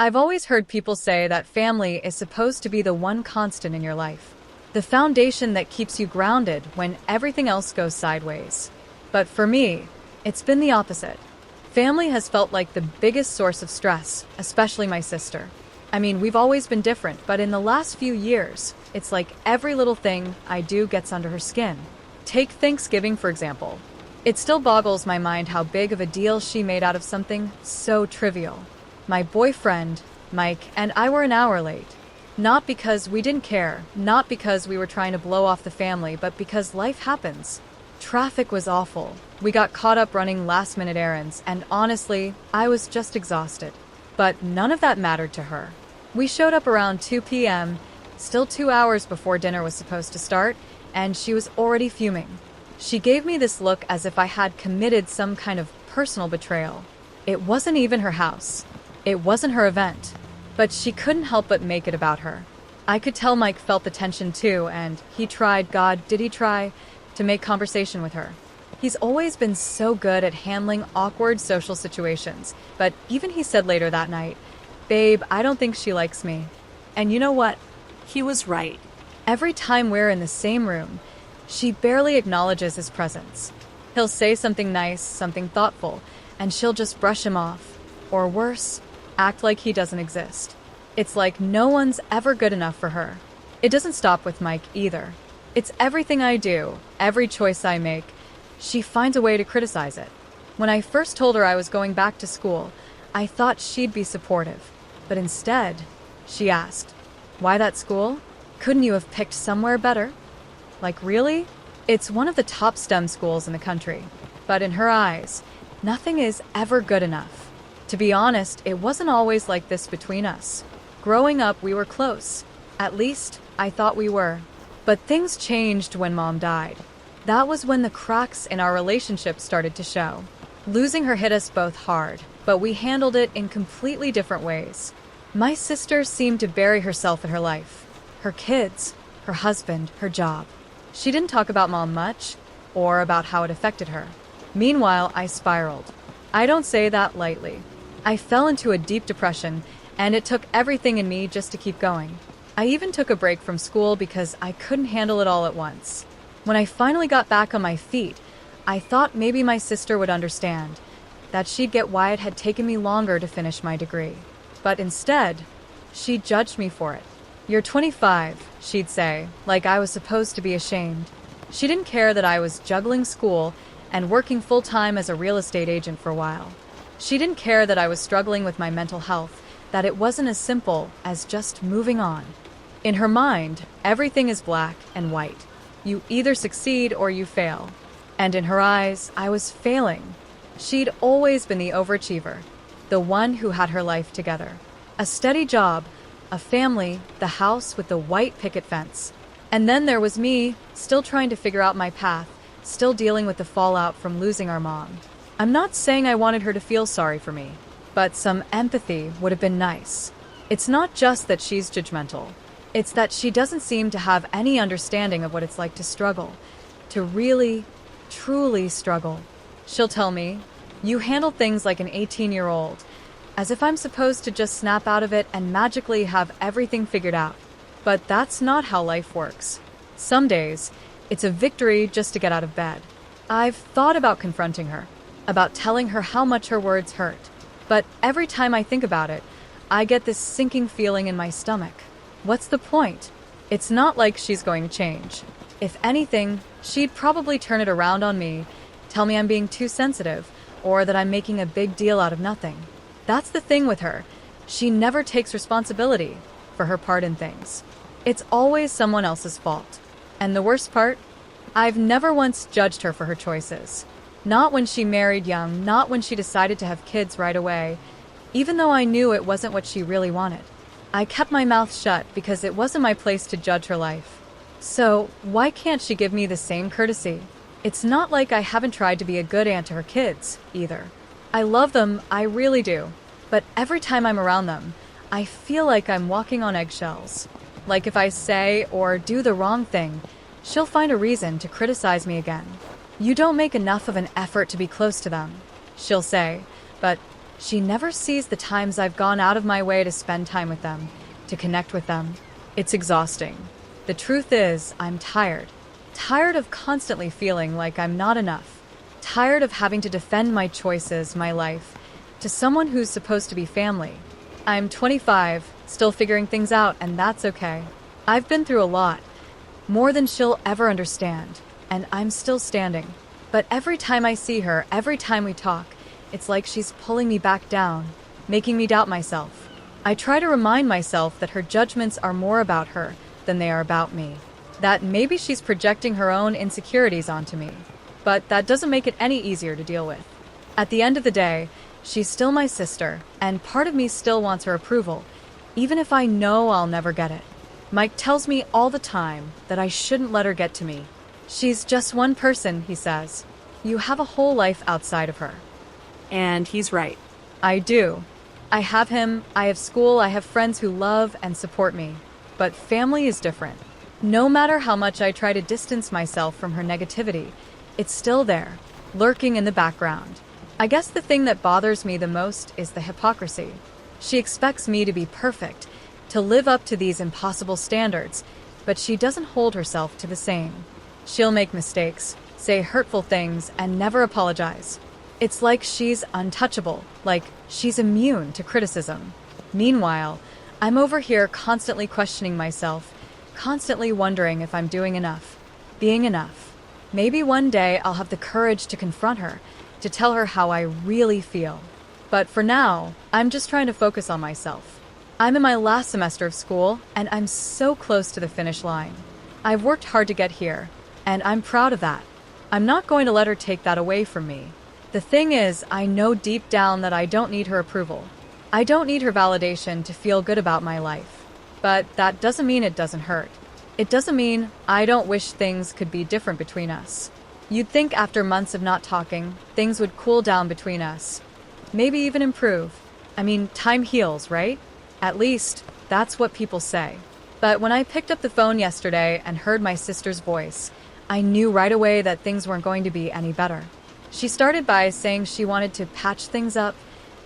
I've always heard people say that family is supposed to be the one constant in your life, the foundation that keeps you grounded when everything else goes sideways. But for me, it's been the opposite. Family has felt like the biggest source of stress, especially my sister. I mean, we've always been different, but in the last few years, it's like every little thing I do gets under her skin. Take Thanksgiving, for example. It still boggles my mind how big of a deal she made out of something so trivial. My boyfriend, Mike, and I were an hour late. Not because we didn't care, not because we were trying to blow off the family, but because life happens. Traffic was awful. We got caught up running last-minute errands, and honestly, I was just exhausted. But none of that mattered to her. We showed up around 2 p.m., still 2 hours before dinner was supposed to start, and she was already fuming. She gave me this look as if I had committed some kind of personal betrayal. It wasn't even her house. It wasn't her event. But she couldn't help but make it about her. I could tell Mike felt the tension too, and he tried, God, did he try, to make conversation with her. He's always been so good at handling awkward social situations, but even he said later that night, "Babe, I don't think she likes me." And you know what? He was right. Every time we're in the same room, she barely acknowledges his presence. He'll say something nice, something thoughtful, and she'll just brush him off. Or worse, act like he doesn't exist. It's like no one's ever good enough for her. It doesn't stop with Mike either. It's everything I do, every choice I make. She finds a way to criticize it. When I first told her I was going back to school, I thought she'd be supportive. But instead, she asked, "Why that school? Couldn't you have picked somewhere better?" Like, really? It's one of the top STEM schools in the country. But in her eyes, nothing is ever good enough. To be honest, it wasn't always like this between us. Growing up, we were close. At least, I thought we were. But things changed when Mom died. That was when the cracks in our relationship started to show. Losing her hit us both hard, but we handled it in completely different ways. My sister seemed to bury herself in her life. Her kids, her husband, her job. She didn't talk about Mom much, or about how it affected her. Meanwhile, I spiraled. I don't say that lightly. I fell into a deep depression, and it took everything in me just to keep going. I even took a break from school because I couldn't handle it all at once. When I finally got back on my feet, I thought maybe my sister would understand, that she'd get why it had taken me longer to finish my degree. But instead, she judged me for it. "You're 25, she'd say, like I was supposed to be ashamed. She didn't care that I was juggling school and working full-time as a real estate agent for a while. She didn't care that I was struggling with my mental health, that it wasn't as simple as just moving on. In her mind, everything is black and white. You either succeed or you fail. And in her eyes, I was failing. She'd always been the overachiever, the one who had her life together. A steady job, a family, the house with the white picket fence. And then there was me, still trying to figure out my path, still dealing with the fallout from losing our mom. I'm not saying I wanted her to feel sorry for me, but some empathy would have been nice. It's not just that she's judgmental. It's that she doesn't seem to have any understanding of what it's like to struggle, to really, truly struggle. She'll tell me, "You handle things like an 18-year-old, as if I'm supposed to just snap out of it and magically have everything figured out. But that's not how life works. Some days, it's a victory just to get out of bed." I've thought about confronting her, about telling her how much her words hurt. But every time I think about it, I get this sinking feeling in my stomach. What's the point? It's not like she's going to change. If anything, she'd probably turn it around on me, tell me I'm being too sensitive, or that I'm making a big deal out of nothing. That's the thing with her. She never takes responsibility for her part in things. It's always someone else's fault. And the worst part? I've never once judged her for her choices. Not when she married young, not when she decided to have kids right away, even though I knew it wasn't what she really wanted. I kept my mouth shut because it wasn't my place to judge her life. So, why can't she give me the same courtesy? It's not like I haven't tried to be a good aunt to her kids, either. I love them, I really do. But every time I'm around them, I feel like I'm walking on eggshells. Like if I say or do the wrong thing, she'll find a reason to criticize me again. "You don't make enough of an effort to be close to them," she'll say, but She never sees the times I've gone out of my way to spend time with them, to connect with them. It's exhausting. The truth is, I'm tired. Tired of constantly feeling like I'm not enough. Tired of having to defend my choices, my life, to someone who's supposed to be family. I'm 25, still figuring things out, and that's okay. I've been through a lot, more than she'll ever understand, and I'm still standing. But every time I see her, every time we talk, it's like she's pulling me back down, making me doubt myself. I try to remind myself that her judgments are more about her than they are about me. That maybe she's projecting her own insecurities onto me. But that doesn't make it any easier to deal with. At the end of the day, she's still my sister, and part of me still wants her approval, even if I know I'll never get it. Mike tells me all the time that I shouldn't let her get to me. She's just one person, he says. You have a whole life outside of her. And he's right. I do. I have him, I have school, I have friends who love and support me. But family is different. No matter how much I try to distance myself from her negativity, it's still there, lurking in the background. I guess the thing that bothers me the most is the hypocrisy. She expects me to be perfect, to live up to these impossible standards, but she doesn't hold herself to the same. She'll make mistakes, say hurtful things, and never apologize. It's like she's untouchable, like she's immune to criticism. Meanwhile, I'm over here constantly questioning myself, constantly wondering if I'm doing enough, being enough. Maybe one day I'll have the courage to confront her, to tell her how I really feel. But for now, I'm just trying to focus on myself. I'm in my last semester of school, and I'm so close to the finish line. I've worked hard to get here, and I'm proud of that. I'm not going to let her take that away from me. The thing is, I know deep down that I don't need her approval. I don't need her validation to feel good about my life. But that doesn't mean it doesn't hurt. It doesn't mean I don't wish things could be different between us. You'd think after months of not talking, things would cool down between us. Maybe even improve. I mean, time heals, right? At least, that's what people say. But when I picked up the phone yesterday and heard my sister's voice, I knew right away that things weren't going to be any better. She started by saying she wanted to patch things up,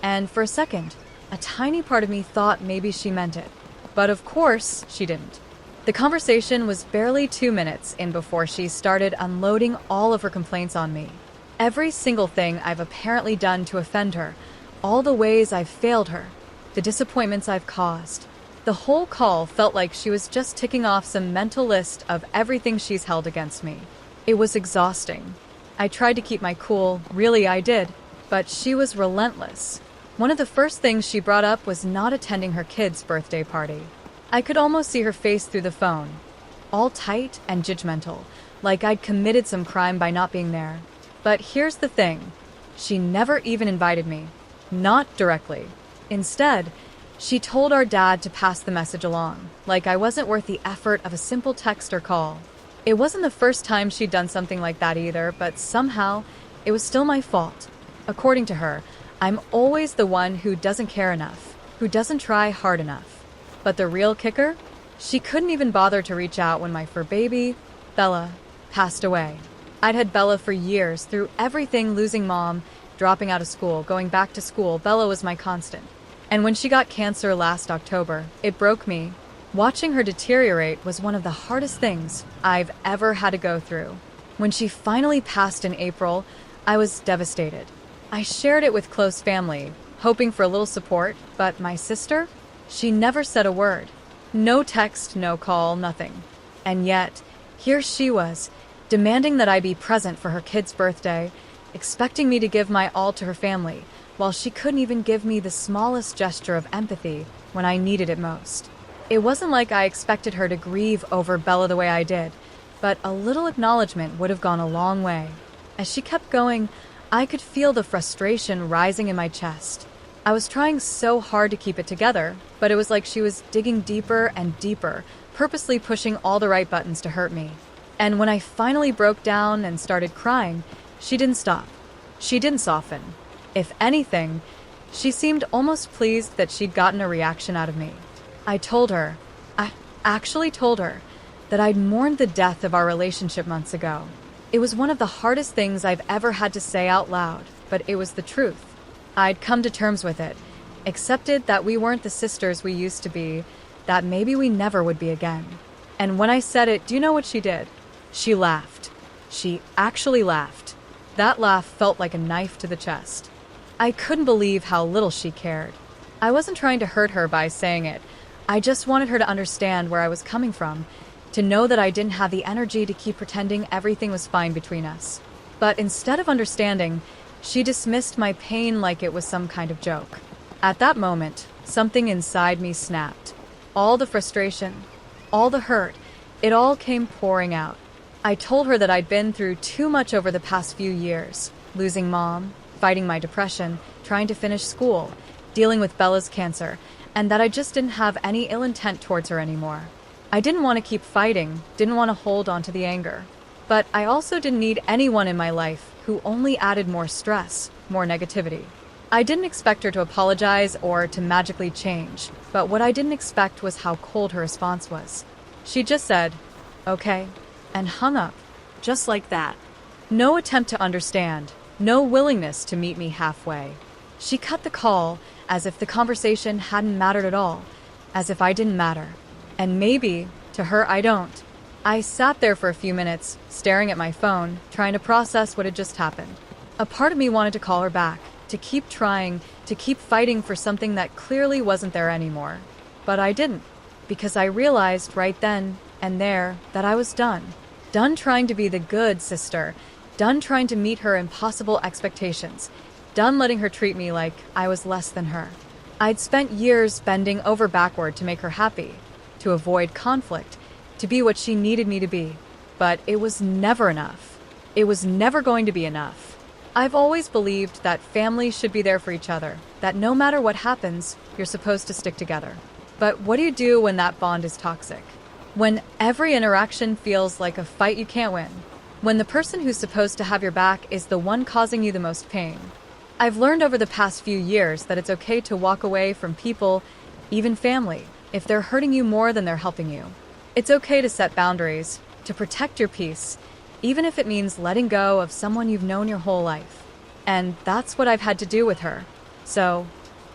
and for a second, a tiny part of me thought maybe she meant it. But of course, she didn't. The conversation was barely 2 minutes in before she started unloading all of her complaints on me. Every single thing I've apparently done to offend her, all the ways I've failed her, the disappointments I've caused. The whole call felt like she was just ticking off some mental list of everything she's held against me. It was exhausting. I tried to keep my cool, really I did, but she was relentless. One of the first things she brought up was not attending her kid's birthday party. I could almost see her face through the phone, all tight and judgmental, like I'd committed some crime by not being there. But here's the thing, she never even invited me, not directly. Instead, she told our dad to pass the message along, like I wasn't worth the effort of a simple text or call. It wasn't the first time she'd done something like that either, but somehow, it was still my fault. According to her, I'm always the one who doesn't care enough, who doesn't try hard enough. But the real kicker? She couldn't even bother to reach out when my fur baby, Bella, passed away. I'd had Bella for years, through everything, losing mom, dropping out of school, going back to school. Bella was my constant. And when she got cancer last October, it broke me. Watching her deteriorate was one of the hardest things I've ever had to go through. When she finally passed in April, I was devastated. I shared it with close family, hoping for a little support, but my sister? She never said a word. No text, no call, nothing. And yet, here she was, demanding that I be present for her kid's birthday, expecting me to give my all to her family, while she couldn't even give me the smallest gesture of empathy when I needed it most. It wasn't like I expected her to grieve over Bella the way I did, but a little acknowledgement would have gone a long way. As she kept going, I could feel the frustration rising in my chest. I was trying so hard to keep it together, but it was like she was digging deeper and deeper, purposely pushing all the right buttons to hurt me. And when I finally broke down and started crying, she didn't stop. She didn't soften. If anything, she seemed almost pleased that she'd gotten a reaction out of me. I actually told her that I'd mourned the death of our relationship months ago. It was one of the hardest things I've ever had to say out loud, but it was the truth. I'd come to terms with it, accepted that we weren't the sisters we used to be, that maybe we never would be again. And when I said it, do you know what she did? She laughed. She actually laughed. That laugh felt like a knife to the chest. I couldn't believe how little she cared. I wasn't trying to hurt her by saying it. I just wanted her to understand where I was coming from, to know that I didn't have the energy to keep pretending everything was fine between us. But instead of understanding, she dismissed my pain like it was some kind of joke. At that moment, something inside me snapped. All the frustration, all the hurt, it all came pouring out. I told her that I'd been through too much over the past few years, losing Mom, fighting my depression, trying to finish school, dealing with Bella's cancer, and that I just didn't have any ill intent towards her anymore. I didn't want to keep fighting, didn't want to hold on to the anger. But I also didn't need anyone in my life who only added more stress, more negativity. I didn't expect her to apologize or to magically change, but what I didn't expect was how cold her response was. She just said, "Okay," and hung up, Just like that. no attempt to understand, no willingness to meet me halfway. She cut the call as if the conversation hadn't mattered at all, as if I didn't matter. And maybe, to her, I don't. I sat there for a few minutes, staring at my phone, trying to process what had just happened. A part of me wanted to call her back, to keep trying, to keep fighting for something that clearly wasn't there anymore. But I didn't, because I realized right then and there that I was done. Done trying to be the good sister, done trying to meet her impossible expectations, done letting her treat me like I was less than her. I'd spent years bending over backward to make her happy, to avoid conflict, to be what she needed me to be. But it was never enough. It was never going to be enough. I've always believed that families should be there for each other, that no matter what happens, you're supposed to stick together. But what do you do when that bond is toxic? When every interaction feels like a fight you can't win? When the person who's supposed to have your back is the one causing you the most pain? I've learned over the past few years that it's okay to walk away from people, even family, if they're hurting you more than they're helping you. It's okay to set boundaries, to protect your peace, even if it means letting go of someone you've known your whole life. And that's what I've had to do with her. So,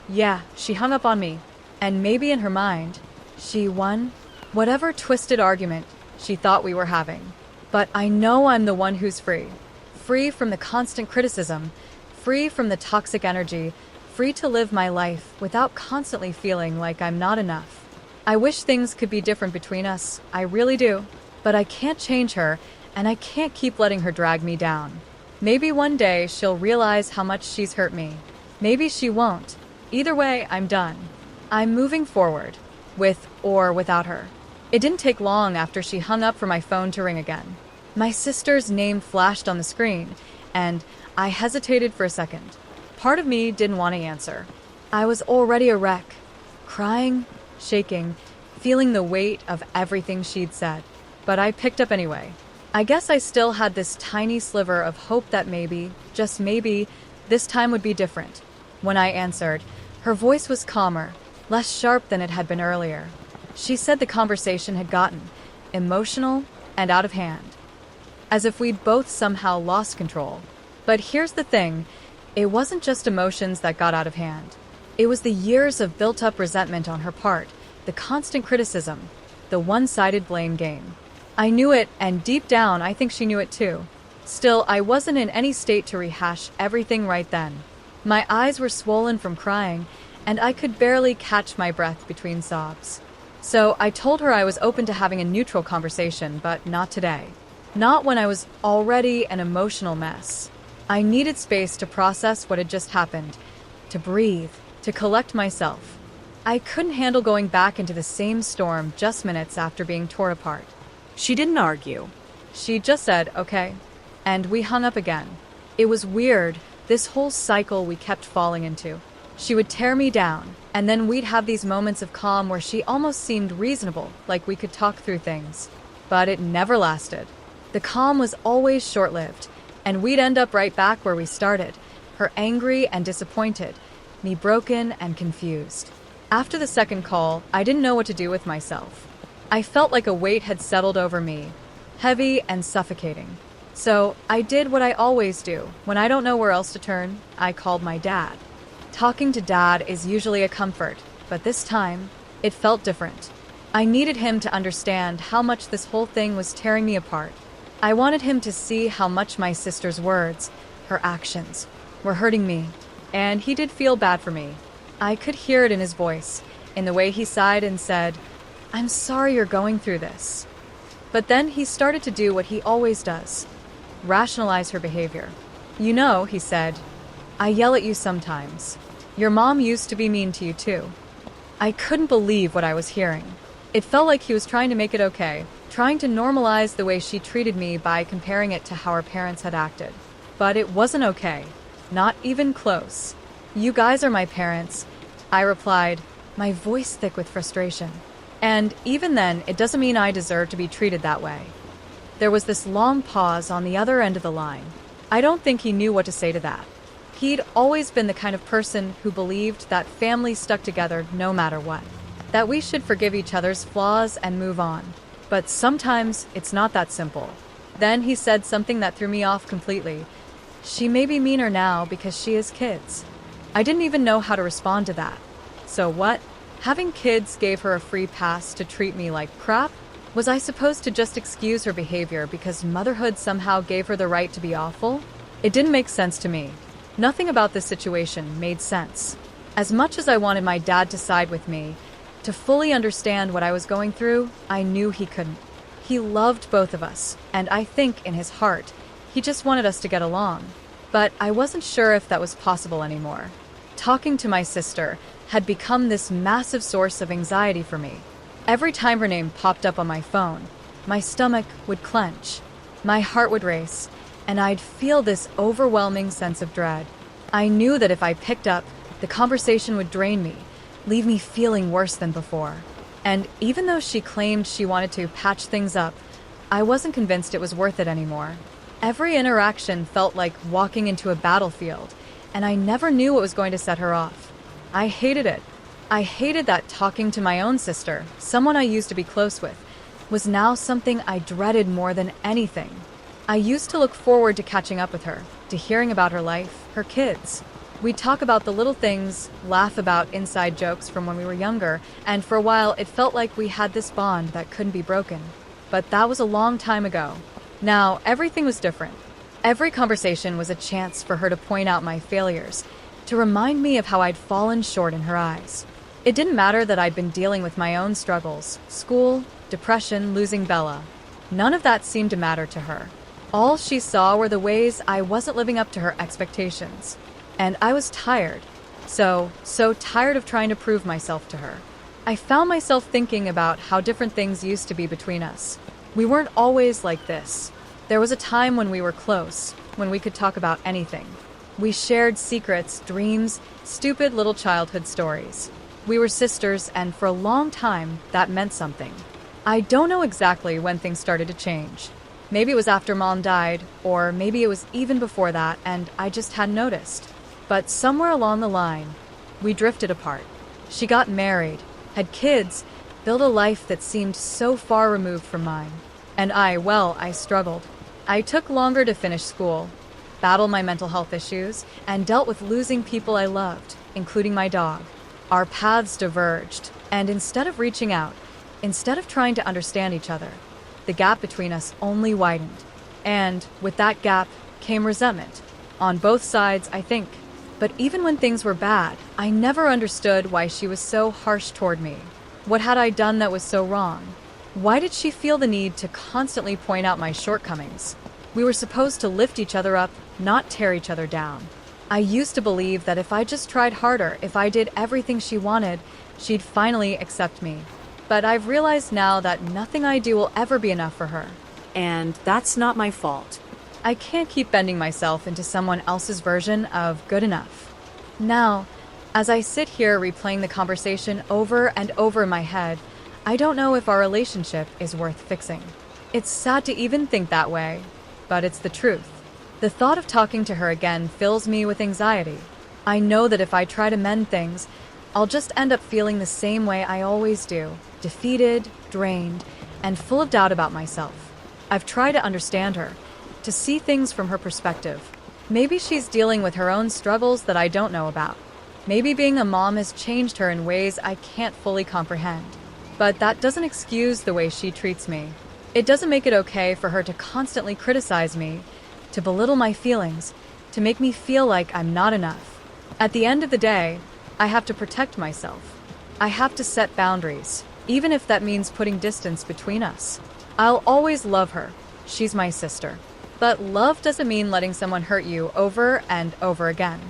yeah, she hung up on me. And maybe in her mind, she won whatever twisted argument she thought we were having. But I know I'm the one who's free. Free from the constant criticism, free from the toxic energy, free to live my life without constantly feeling like I'm not enough. I wish things could be different between us, I really do. But I can't change her, and I can't keep letting her drag me down. Maybe one day she'll realize how much she's hurt me. Maybe she won't. Either way, I'm done. I'm moving forward, with or without her. It didn't take long after she hung up for my phone to ring again. My sister's name flashed on the screen, and I hesitated for a second. Part of me didn't want to answer. I was already a wreck, crying, shaking, feeling the weight of everything she'd said. But I picked up anyway. I guess I still had this tiny sliver of hope that maybe, just maybe, this time would be different. When I answered, her voice was calmer, less sharp than it had been earlier. She said the conversation had gotten emotional and out of hand, as if we'd both somehow lost control. But here's the thing, it wasn't just emotions that got out of hand. It was the years of built-up resentment on her part, the constant criticism, the one-sided blame game. I knew it, and deep down, I think she knew it too. Still, I wasn't in any state to rehash everything right then. My eyes were swollen from crying, and I could barely catch my breath between sobs. So I told her I was open to having a neutral conversation, but not today. Not when I was already an emotional mess. I needed space to process what had just happened, to breathe, to collect myself. I couldn't handle going back into the same storm just minutes after being torn apart. She didn't argue. She just said, okay. And we hung up again. It was weird, this whole cycle we kept falling into. She would tear me down, and then we'd have these moments of calm where she almost seemed reasonable, like we could talk through things. But it never lasted. The calm was always short-lived, and we'd end up right back where we started, her angry and disappointed, me broken and confused. After the second call, I didn't know what to do with myself. I felt like a weight had settled over me, heavy and suffocating. So I did what I always do. When I don't know where else to turn, I called my dad. Talking to Dad is usually a comfort, but this time, it felt different. I needed him to understand how much this whole thing was tearing me apart. I wanted him to see how much my sister's words, her actions, were hurting me, and he did feel bad for me. I could hear it in his voice, in the way he sighed and said, "I'm sorry you're going through this." But then he started to do what he always does, rationalize her behavior. "You know," he said, "I yell at you sometimes. Your mom used to be mean to you too." I couldn't believe what I was hearing. It felt like he was trying to make it okay, trying to normalize the way she treated me by comparing it to how our parents had acted. But it wasn't okay. Not even close. "You guys are my parents," I replied, my voice thick with frustration. "And even then, it doesn't mean I deserve to be treated that way." There was this long pause on the other end of the line. I don't think he knew what to say to that. He'd always been the kind of person who believed that families stuck together no matter what, that we should forgive each other's flaws and move on. But sometimes it's not that simple. Then he said something that threw me off completely. "She may be meaner now because she has kids." I didn't even know how to respond to that. So what? Having kids gave her a free pass to treat me like crap? Was I supposed to just excuse her behavior because motherhood somehow gave her the right to be awful? It didn't make sense to me. Nothing about this situation made sense. As much as I wanted my dad to side with me, to fully understand what I was going through, I knew he couldn't. He loved both of us, and I think in his heart, he just wanted us to get along. But I wasn't sure if that was possible anymore. Talking to my sister had become this massive source of anxiety for me. Every time her name popped up on my phone, my stomach would clench, my heart would race, and I'd feel this overwhelming sense of dread. I knew that if I picked up, the conversation would drain me, leave me feeling worse than before. And even though she claimed she wanted to patch things up, I wasn't convinced it was worth it anymore. Every interaction felt like walking into a battlefield, and I never knew what was going to set her off. I hated it. I hated that talking to my own sister, someone I used to be close with, was now something I dreaded more than anything. I used to look forward to catching up with her, to hearing about her life, her kids. We'd talk about the little things, laugh about inside jokes from when we were younger, and for a while it felt like we had this bond that couldn't be broken. But that was a long time ago. Now, everything was different. Every conversation was a chance for her to point out my failures, to remind me of how I'd fallen short in her eyes. It didn't matter that I'd been dealing with my own struggles, school, depression, losing Bella. None of that seemed to matter to her. All she saw were the ways I wasn't living up to her expectations. And I was tired. So tired of trying to prove myself to her. I found myself thinking about how different things used to be between us. We weren't always like this. There was a time when we were close, when we could talk about anything. We shared secrets, dreams, stupid little childhood stories. We were sisters, and for a long time, that meant something. I don't know exactly when things started to change. Maybe it was after Mom died, or maybe it was even before that, and I just hadn't noticed. But somewhere along the line, we drifted apart. She got married, had kids, built a life that seemed so far removed from mine. And I struggled. I took longer to finish school, battled my mental health issues, and dealt with losing people I loved, including my dog. Our paths diverged, and instead of reaching out, instead of trying to understand each other, the gap between us only widened. And with that gap came resentment. On both sides, I think. But even when things were bad, I never understood why she was so harsh toward me. What had I done that was so wrong? Why did she feel the need to constantly point out my shortcomings? We were supposed to lift each other up, not tear each other down. I used to believe that if I just tried harder, if I did everything she wanted, she'd finally accept me. But I've realized now that nothing I do will ever be enough for her. And that's not my fault. I can't keep bending myself into someone else's version of good enough. Now, as I sit here replaying the conversation over and over in my head, I don't know if our relationship is worth fixing. It's sad to even think that way, but it's the truth. The thought of talking to her again fills me with anxiety. I know that if I try to mend things, I'll just end up feeling the same way I always do, defeated, drained, and full of doubt about myself. I've tried to understand her, to see things from her perspective. Maybe she's dealing with her own struggles that I don't know about. Maybe being a mom has changed her in ways I can't fully comprehend. But that doesn't excuse the way she treats me. It doesn't make it okay for her to constantly criticize me, to belittle my feelings, to make me feel like I'm not enough. At the end of the day, I have to protect myself. I have to set boundaries, even if that means putting distance between us. I'll always love her. She's my sister. But love doesn't mean letting someone hurt you over and over again.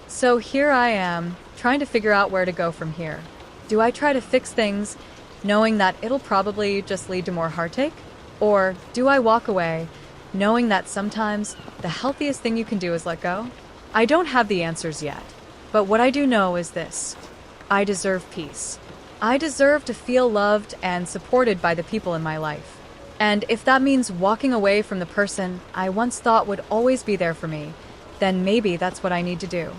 So here I am, trying to figure out where to go from here. Do I try to fix things, knowing that it'll probably just lead to more heartache? Or do I walk away, knowing that sometimes the healthiest thing you can do is let go? I don't have the answers yet, but what I do know is this: I deserve peace. I deserve to feel loved and supported by the people in my life. And if that means walking away from the person I once thought would always be there for me, then maybe that's what I need to do.